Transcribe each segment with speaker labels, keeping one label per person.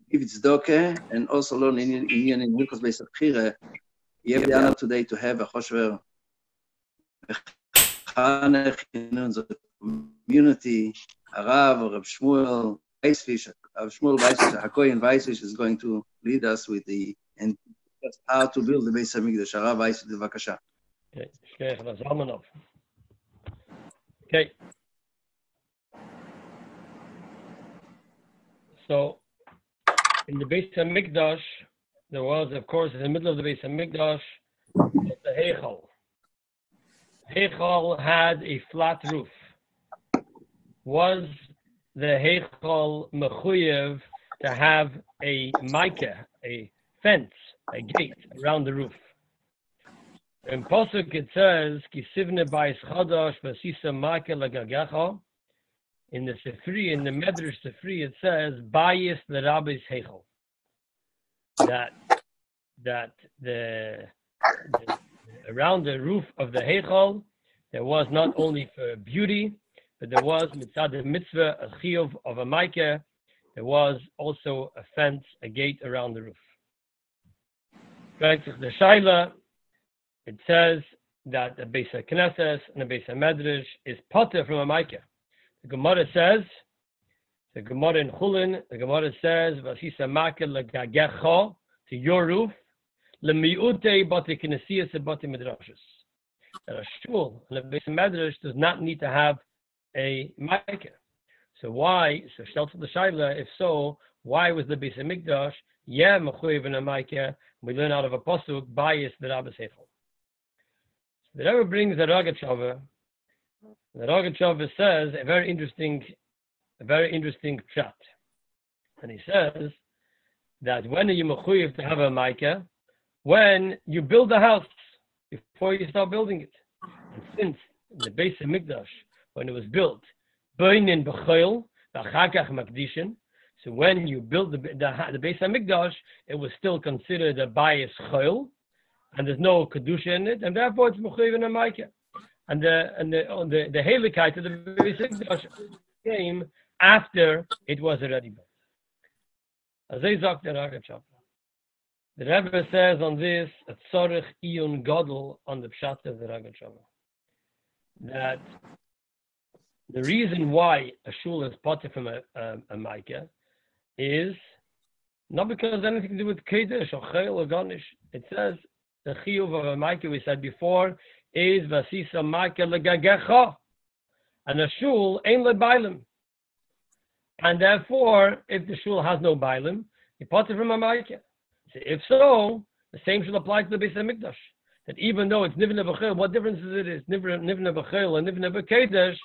Speaker 1: give tzedakah, and also learn in Hilchos Beis Abchira. You have the honor today to have a choshever mechanech in the community. Rav Shmuel וויספיש, הכהן וויספיש is going to lead us with the and how to build the base of Mikdash. הרב וויספיש, בבקשה.
Speaker 2: Okay. So, in the base of Mikdash, there was, of course, in the middle of the base of Mikdash, the Heichal. Heichal had a flat roof. Was the Heichal mechuyev to have a mica, a fence, a gate around the roof? In Pasuk it says, "Kisivne ba'is chadash v'sisa mica lagagecha." In the Sifri, in the Medrash Sifri, it says, "Ba'is l'rabis Heichal." That the around the roof of the Heichal, there was not only for beauty, but there was mitzad the mitzvah, a chiyuv of a mica. There was also a fence, a gate around the roof. The Shaila, it says that the Beis HaKnesses and the Beis HaMedrash is potter from a mica. The Gemara says, the Gemara in Chulin, the Gemara says, "Vasisa mica legagecha," to your roof, lemiute bati knesiyas bati midrashos. That a shul and a Beis HaMedrash does not need to have a mica. So why? So shelter the shaila. If so, why was the Beis HaMikdash mechuyev in a mica? We learn out of a pasuk bayis v'rabas heichal. The Rebbe brings the Rogatchover. The Rogatchover says a very interesting pshat, and he says that when are you mechuyev to have a mica? When you build the house, before you start building it. And since the Beis HaMikdash, when it was built, Beinin b'chol, v'achakach makdishin. So when you built the Beis HaMikdash, it was still considered a bayis chol, and there's no kedusha in it, and therefore it's mechuyev in a mica. And the helikite of the Beis HaMikdash came after it was already built. As they sagt the Rogatchover. The Rebbe says on this, a tzorich iyun gadol on the pshat of the Rogatchover, that the reason why a shul is potter from a mica is not because anything to do with kedesh or chayil or garnish. It says the chiyuv of a mica, we said before, is vasisa mica legagecha, and a shul ain't le bailim, and therefore, if the shul has no bailim, you potter from a mica. So if so, the same should apply to the Beis HaMikdash. That even though it's nivnei b'chol, what difference is it? It's nivnei b'chol and nivnei b'kedesh.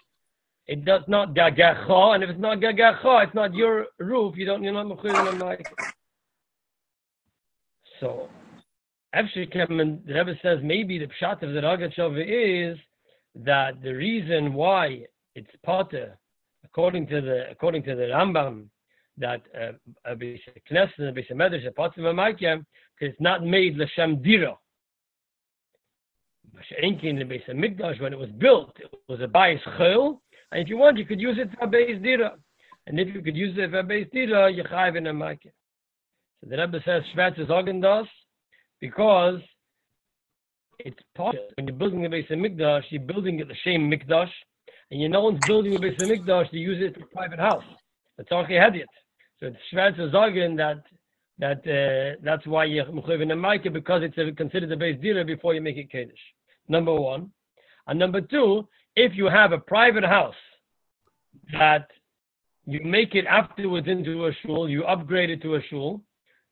Speaker 2: It does not gagacha, and if it's not gagacha, it's not your roof. You're not mechuyev in a mica. So, the Rebbe says maybe the pshat of the Rogatchover is that the reason why it's potter, according to the Rambam, that a Beis HaKnesses and a Beis HaMedrash are potter from a mica, because it's not made l'shem dira. In the Beis HaMikdash, when it was built, it was a bayis chol, and if you want, you could use it for a beis dira. And if you could use it for a beis dira, you're chayav in a mica. So the Rebbe says, Shvat is das, because it's part when you're building the Beis HaMikdash, you're building it the same mikdash, and no one's building a Beis HaMikdash to use it for a private house. That's all he had it. So it's Shvat is that's why you're mechuyev in a mica, because it's considered a beis dira before you make it kedesh. Number one. And number two, if you have a private house that you make it afterwards into a shul, you upgrade it to a shul,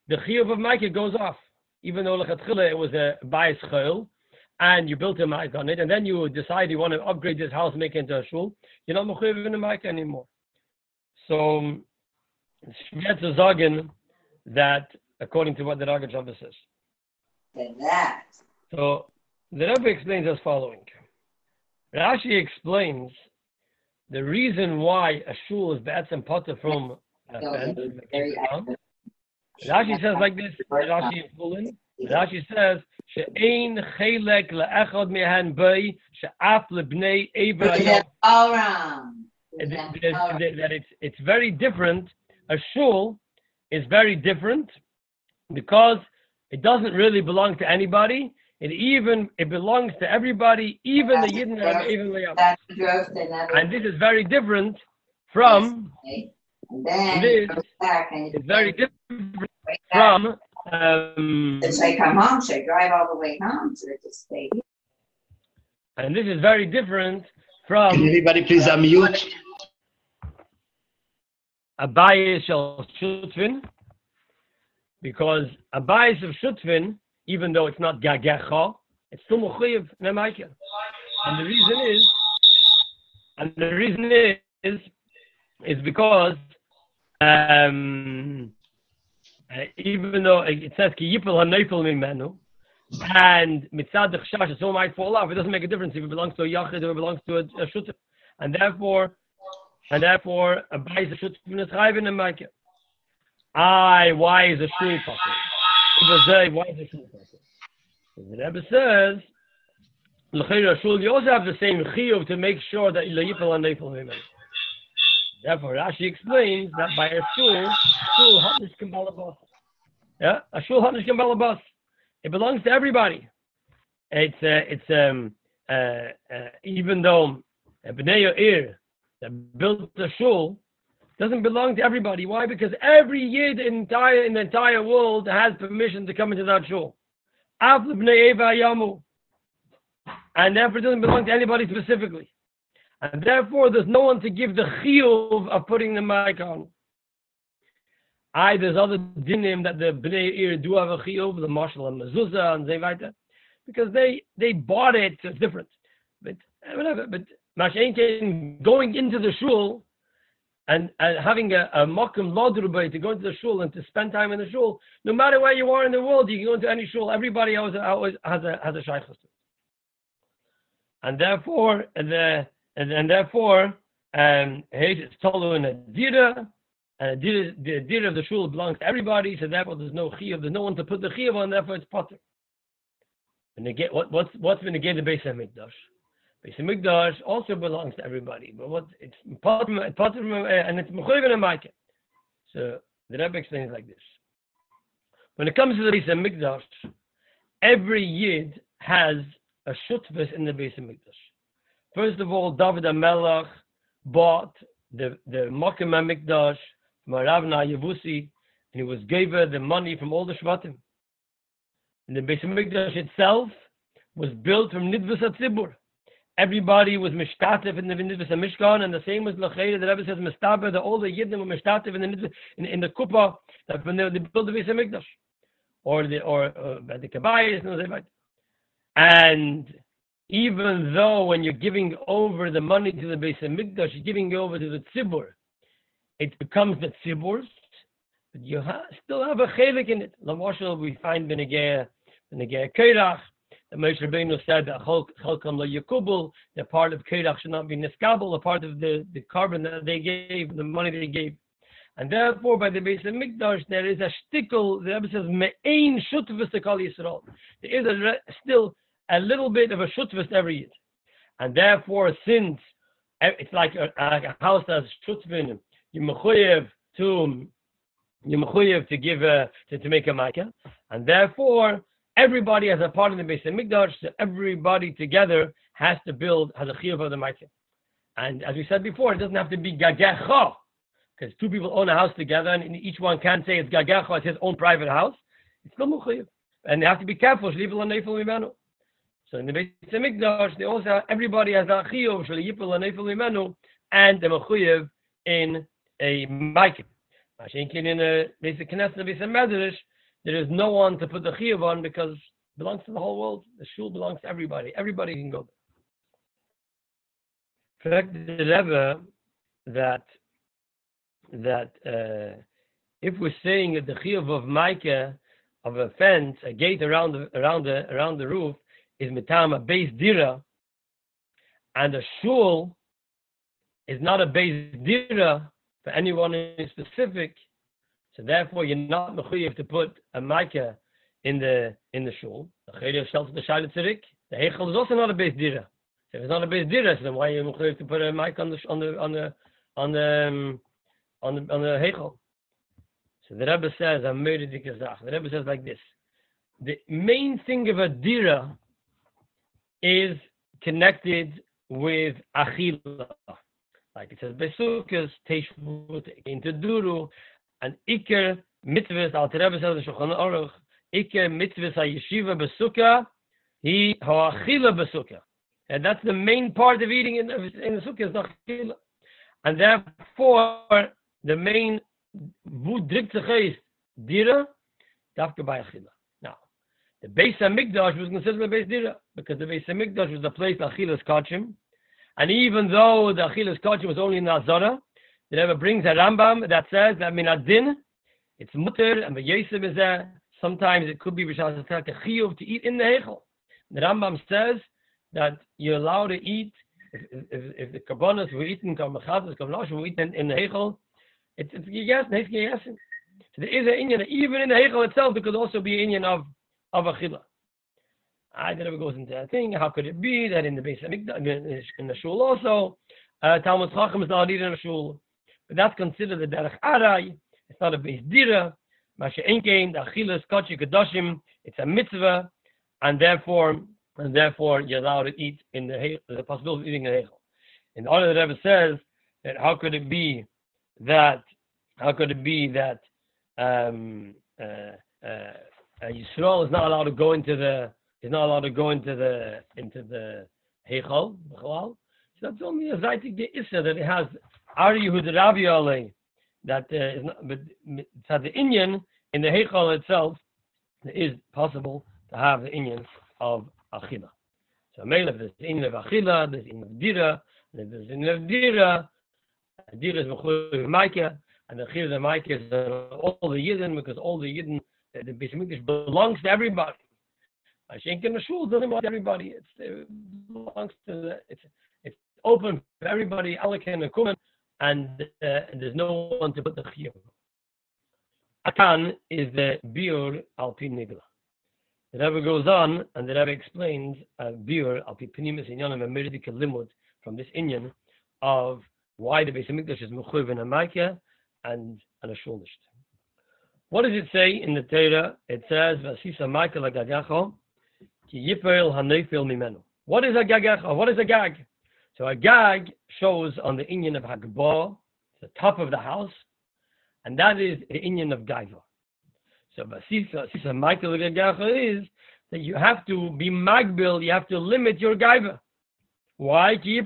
Speaker 2: the chiyuv of mica goes off. Even though lechatchila it was a bayis chol, and you built a mica on it, and then you decide you want to upgrade this house and make it into a shul, you're not mechuyev in a mica anymore. So, it's to sagen that, according to what the Rogatchover says. So, the Rebbe explains as following. Rashi explains the reason why a shul is be'etzem potter from a fence. Rashi says like this, Rashi in Chulin. Rashi says, she'ein chelek le'echad mehan bei, she'af lebnei Eivra. That it's very different. A shul is very different because it doesn't really belong to anybody. It belongs to everybody, even the Yidden and even the Yam. And this is very different from. This is very different from.
Speaker 3: If they come home, they drive all the way home, so they just stay here.
Speaker 2: And this is very different from.
Speaker 4: Can everybody please unmute?
Speaker 2: A bias of Shutfin, because a bias of Shutfin, even though it's not Gagecha, it's still Mechuyev Nemaika. And the reason is because even though it says Ki Yipel HaNeifel Mimenu, and Mitzad Chashash, so might fall off, it doesn't make a difference if it belongs to a Yachid or it belongs to a Shutfin. And therefore, a bias of Shutfin is Chayv Nemaika. Why is a shul potter? Why is a shul potter? The Rebbe says, l'chayra shul, you also have the same chiyuv to make sure that l'yipel and neifel mimenu. Therefore, Rashi explains that by a shul hatnish kan balabas. Yeah, a shul hatnish kan balabas. It belongs to everybody. It's even though Bnei Yair that built the shul doesn't belong to everybody. Why? Because every Yid in the entire world has permission to come into that shul. And therefore it doesn't belong to anybody specifically. And therefore there's no one to give the chiyuv of putting the mic on. There's other dinim that the Bnei Ir do have a chiyuv, the marshal and mezuzah and zayvaita, because they bought it, so it's different. But whatever. But Mashenkin going into the shul and having a mokum lodrubay to go into the shul and to spend time in the shul, no matter where you are in the world, you can go into any shul. Everybody always has a shaykhus to it. And therefore, it's tolu in a dira, and the dira of the shul belongs to everybody. So therefore, there's no chiyuv, there's no one to put the chiyuv on. Therefore, it's potter. And what's been negate the Beis Hamikdash? Beis Hamikdash also belongs to everybody, but it's potter and it's mechuyev and maike. So the Rebbe explains like this: when it comes to the Beis Hamikdash, every Yid has a shutfus in the Beis Hamikdash. First of all, David HaMelech bought the Mokim HaMikdash from Ravna Yevusi, and he was gave her the money from all the Shvatim. And the Beis Hamikdash itself was built from Nidvus HaTzibur. Everybody was mishtatev in the Nidvus HaMishkan, and the same was L'cheira. The Rebbe says Mistaber, that all the Yidden were mishtatev in the Kuppah that when they built the Beis Hamikdash, or the Kabayis and the. And even though when you're giving over the money to the Beis Hamikdash, you're giving it over to the Tzibur, it becomes the Tzibur's, but you still have a chelik in it. L'moshel, we find Benegei Keirach, that Moshe Rabbeinu said that Cholkam lo Yakubul, the part of Keirach should not be niskabel, a part of the carbon that they gave, the money they gave. And therefore, by the Beis Hamikdash, there is a shtickle. The Rebbe says, Me'ein shutfus to Kol Yisrael. There is still a little bit of a shutfus every year. And therefore, since it's like a house that's shutfin, you're mechuyev to give to make a maika, and therefore everybody has a part in the Beis Hamikdash. So everybody together has a chiyuv of the maika. And as we said before, it doesn't have to be gagecha, because two people own a house together, and each one can't say it's gagecha, it's his own private house. It's still mechuyev, and they have to be careful. So in the Beis Hamikdash, everybody has a chiyuv shel yipel l'neifel mimenu, and the mechuyev in a maika. In a basic Knesset and Beis Medrash, there is no one to put the chiyuv on because it belongs to the whole world. The shul belongs to everybody. Everybody can go there. Correct the Rebbe that if we're saying that the chiyuv of maika, of a fence, a gate around the roof, is mitam a base dira, and a shul is not a base dira for anyone in specific, so therefore you're not mechuyev to put a maika in the shul. The heichal is also not a base dira. So if it's not a base dira, so then why are you mechuyev to put a maika on the heichal? So So the Rebbe says, the Rebbe says like this. The main thing of a dira is connected with achila. Like it says, Besukas, Teshvut, into Duru, and Iker mitzvahs, Al Rebbe says in Shulchan Aruch, Iker mitzvahs ha-yeshiva besukah, he ha-achila besukah. And that's the main part of eating in the sukkah is the achila. And therefore, the main Vudriktzach is dira, dafka by achila. Now, the Beis HaMikdash was considered the Beis Dira, because the Beis HaMikdash was the place of achilas kachim. And even though the achilas kachim was only in the Azara, the Rebbe brings a Rambam that says that minadin, it's mutter, and the Yesem is there. Sometimes it could be b'shas chiyuv to eat in the Heichel. The Rambam says that you're allowed to eat, if the Kabbanas were eaten, were eaten in the Heichel, it's gegessen. So there is an Inyan, even in the Heichel itself, there could also be an Inyan of Achila. I never goes into that thing. How could it be that in the base in the shul also, Talmud Chacham is not eating in the shul, but that's considered the Derech Arai. It's not a base Dira. Masha Enkein, the Achila is Kachi Kedoshim. It's a mitzvah, and therefore you're allowed to eat in the Heichel. There's a possibility of eating in the Heichel. And all of the Rebbe says that how could it be that Yisrael is not allowed to go into the Heichal. So that's only a Zaytik de Issa that it has Ari Yehud Ravi Alei that is not, but it's had the Inyan in the Heichal itself. It is possible to have the Inyan of Achila. So if there's Inyan of Achila, there's Inyan of Dira, and if there's Inyan of Dira is Mechuyev Maika, and the Achila of Maika is all the Yidden, because all the Yidden, the Beis HaMikdash belongs to everybody. Shenk in the shul doesn't belong to everybody. It belongs to it's open for everybody. Alakan and Kuman, and there's no one to put the chiyuv. Atan is the biur al pi nigla. The Rebbe goes on, and the Rebbe explains biur al pi pnimis inyanim emerdik limud from this inyan of why the Beis HaMikdash is mechuyev in a maika and a shul nisht. What does it say in the Torah? It says v'asisa maika lagagacho. What is a gagacha? What is a gag? So a gag shows on the inyan of Hagbah, the top of the house, and that is the inyan of Gaiva. So Basisa Michael Gagacha is that you have to be magbil, you have to limit your Gaiva. Why? Because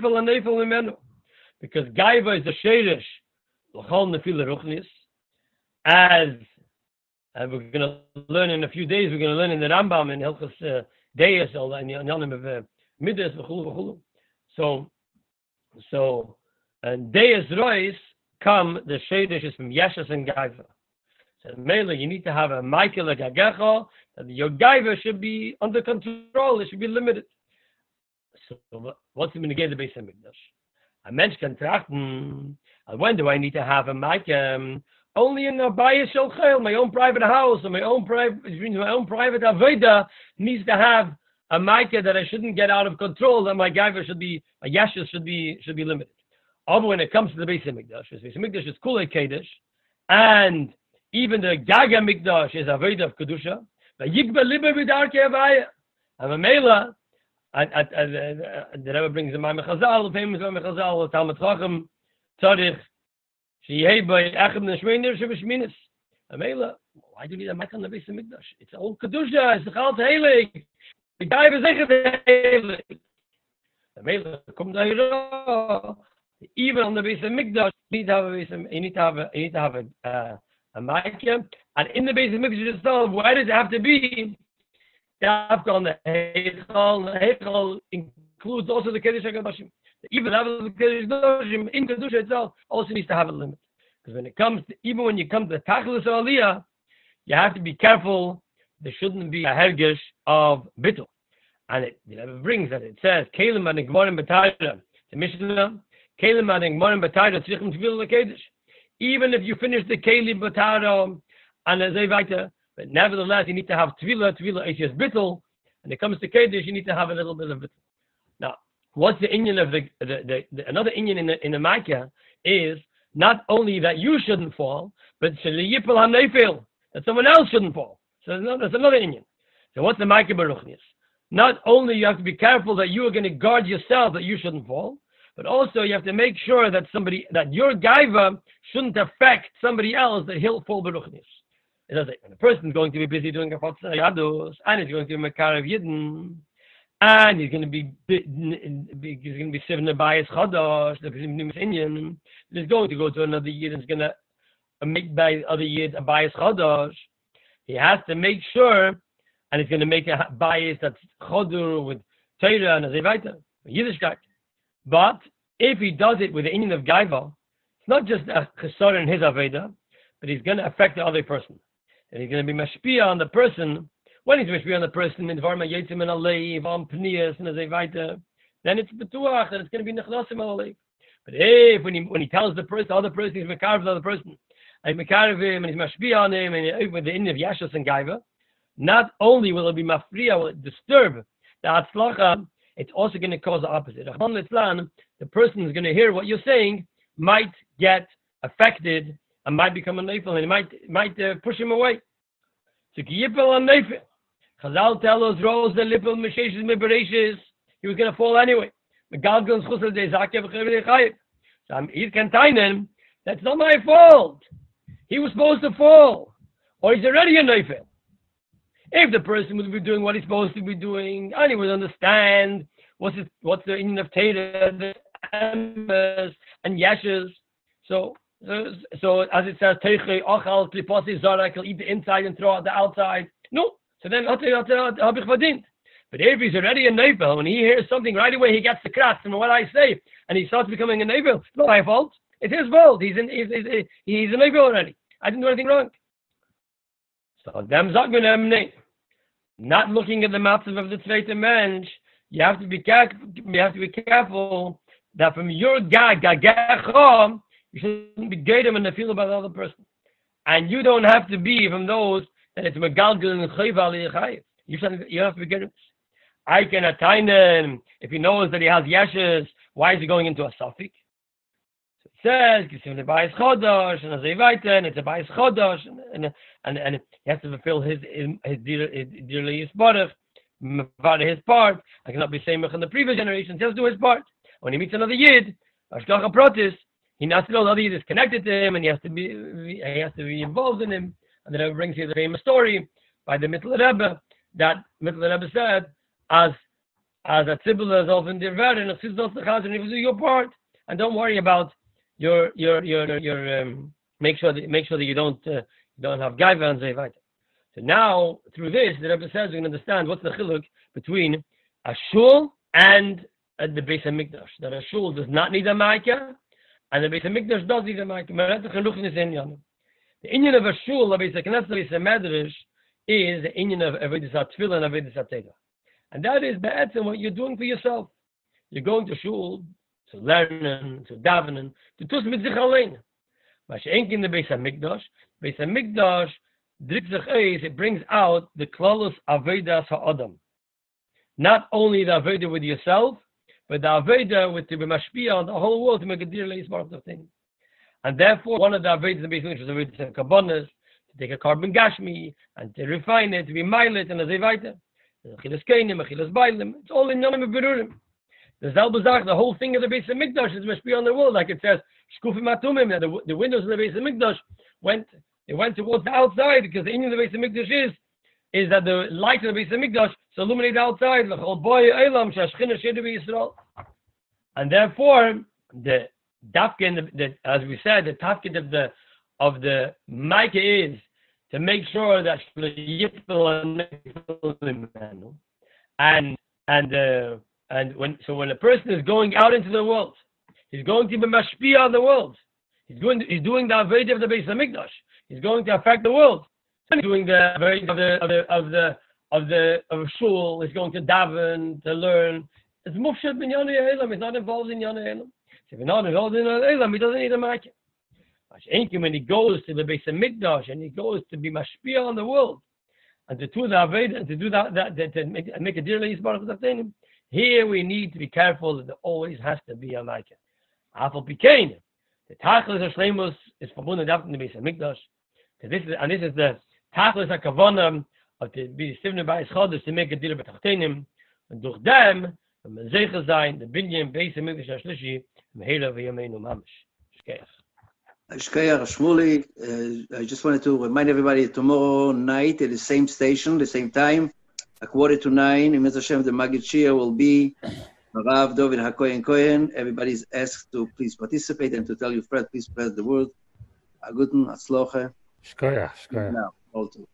Speaker 2: Gaiva is the Sheirish, L'chol Nefila Ruchnis, as we're going to learn in a few days, we're going to learn in the Rambam in Hillchos Deis, and Yanim of Midas, v'chulu. So, and Deis Rois come, the Shadish is from Yeshus and Gaiva. So, mainly, you need to have a Michael Gagacha, that your Gaiva should be under control, it should be limited. So, what's the Minigay the Beis HaMikdash? A mensch can trachten, when do I need to have a Michael? Only in a Bayis Shalchel, my own private house, or my own private Aveda needs to have a Micah that I shouldn't get out of control, that my Gaiva should be, my Yashas should be limited. Although when it comes to the Beis HaMikdash, the Beis HaMikdash is Kulei Kedesh, and even the Gaga Mikdash is Aveda of Kedusha, but Yigba Liba B'Darkei Avaya. And Mamela, the Rebbe brings the Maimon Chazal, the famous Maimon Chazal, Talmud Chacham, Tzadich, why do you need a mic on the Beis HaMikdash? It's all Kedusha, it's the Chal Heilig. The guy is Heilig. Even on the Beis HaMikdash, you need to have a mic. And in the Beis HaMikdash itself, why does it have to be? On the Heichal includes also the Kedesh HaKadoshim. Even the Kedesh in Kedusha itself also needs to have a limit. Because when it comes to, even when you come to the Tachlis Aliyah, you have to be careful. There shouldn't be a hergish of bittul. And it brings that it says, Kelim and Gmorim B'Tayra, the Mishnah, Kelim and Gmorim B'Tayra, Tzrichim Tefillah Kedesh. Even if you finish the Kelim B'Tayra and as they weiter, but nevertheless, you need to have Tefillah is just bittul. When it comes to Kedesh, you need to have a little bit of bittul. Now, what's the inyan of the another inyan in the Makkah is not only that you shouldn't fall, but that someone else shouldn't fall. So that's another Indian. So what's the Maika Baruchnius? Not only you have to be careful that you are going to guard yourself that you shouldn't fall, but also you have to make sure that your gaiva shouldn't affect somebody else that he'll fall Baruchnius. It does it. When a person's going to be busy doing a Chatzah Yadus, and he's going to be Makar of Yidden, and he's going to be serving the Bayis Chadash, the Indian, he's going to go to another Yid and he's going to make by other Yid a Bayis Chadash. He has to make sure, and he's going to make a Bayis that's Chodur with Torah and Azevaita, Yiddishkeit. But if he does it with the Indian of Gaiva, it's not just a Chesar in his Aveda, but he's going to affect the other person. And he's going to be mashpia on the person. When he's mashpia on the person, in Varma Yetzim and Aleiv, on Pnias and Azevaita, then it's Betuach, and it's going to be Nechnasim Aleiv. But if, when he tells the other person, he's Mekarav the other person, and he's Mekarav him, and he's mashpia on him, and with the Indian of Yashas and Gaiva, not only will it be mafriya, will it disturb the Atzlacha, it's also going to cause the opposite. The person who's going to hear what you're saying might get affected and might become a neifel, and it might push him away. So Kiyipel and neifel. Chazal tell us rose the lipel mesheshes mebereshes. He was going to fall anyway. Megalgons chusel de zakev chayv. So he's containen. That's not my fault. He was supposed to fall, or he's already a neifel. If the person would be doing what he's supposed to be doing, and he would understand what's the Indian of Teda, the Ambas and Yeshes. So as it says, Teichei Ochal Kliposi Zarak, he'll eat the inside and throw out the outside. No. So then I'll be verdient. But if he's already a neifel, when he hears something right away, he gets the kras from what I say, and he starts becoming a neifel. It's not my fault. It's his fault. He's a neifel already. I didn't do anything wrong. So them zagmen not looking at the matzav of the zweite mensch, you have to be careful that from your gagacha, you shouldn't be gated in the feel about the other person, and you don't have to be from those that it's megalgal and chayv. You have to be gated. I can attain him if he knows that he has yeshes. Why is he going into a suffix? Says it's a bayis chodosh and it's a bayis chodosh and he has to fulfill his dearly yisbarach, his part. I cannot be saying in the previous generations. He has to do his part. When he meets another yid, ashgacha protis, he has to know the other yid is connected to him, and he has to be involved in him. And then it brings you the famous story by the Mittel Rebbe that Mittel Rebbe said, as a tzibul is often der Wert, and if you do your part, and don't worry about your make sure that you don't have gaiva and zevaita. So now through this, the Rebbe says we can understand what's the chiluk between a shul and the Beis Hamikdash. That a shul does not need a maika, and the Beis Hamikdash does need a maika. The inyan of a shul, a Beis Knesset, Beis Medrash, is the inyan of avodas tefillah and avodas teda, and that is be'etzem what you're doing for yourself. You're going to shul to learn, to davening, to tus mit sich allein. Mashenk in the Beis Hamikdash, it brings out the klolus avedas ha'adam. Not only the aveda with yourself, but the aveda with the mashpia on the whole world to make a dear leis part of things. And therefore, one of the avedas in the Beis Hamikdash is avedas kabonas, to take a carbon gashmi and to refine it, to be milet and a zevaita. Achilas keinim, achilas bailim. It's all in yonim berurim. The Zalbazach, the whole thing of the Beis Hamikdash is mashpia on the world, like it says, shkufim atumim, that the windows of the Beis Hamikdash went towards the outside, because the Indian of the Beis Hamikdash is that the light of the Beis Hamikdash is illuminated outside, and therefore the tafkid, as we said, the tafkid of the Micah is to make sure that and when a person is going out into the world, he's going to be mashpia on the world. He's doing the aveda of the Beis Hamikdash. He's going to affect the world. He's doing the aveda of shul. He's going to daven, to learn. It's mufshad bin Yana Elam. He's not involved in Yana Elam. If he's not involved in Yana Elam, he doesn't need a makkah. When he goes to the Beis Hamikdash and he goes to be mashpia on the world and to do the aveda and to do that to make a dear leis baruch of here we need to be careful that there always has to be a makkah. Afal pikein, the tachlis of shleimus is verbunden in the Beis Hamikdash. This is the Tachlis HaKavana of the Sivne Bayis Chodesh to make a deal with Tachtenim, and durch dem, wenn man sicher sein, der Binyan Beis HaMikdash HaShlishi, Mehela V'Yameinu Mamish. Shkeach.
Speaker 1: Shkeach, Shmuley, I just wanted to remind everybody tomorrow night at the same station, the same time, 8:45, in Hashem, the Magid Shia will be Rav David HaKohen. Everybody's asked to please participate and to tell your friend, please spread the word. Aguten, Atzloche.
Speaker 4: Shkoyach, shkoyach.
Speaker 1: Now, all to.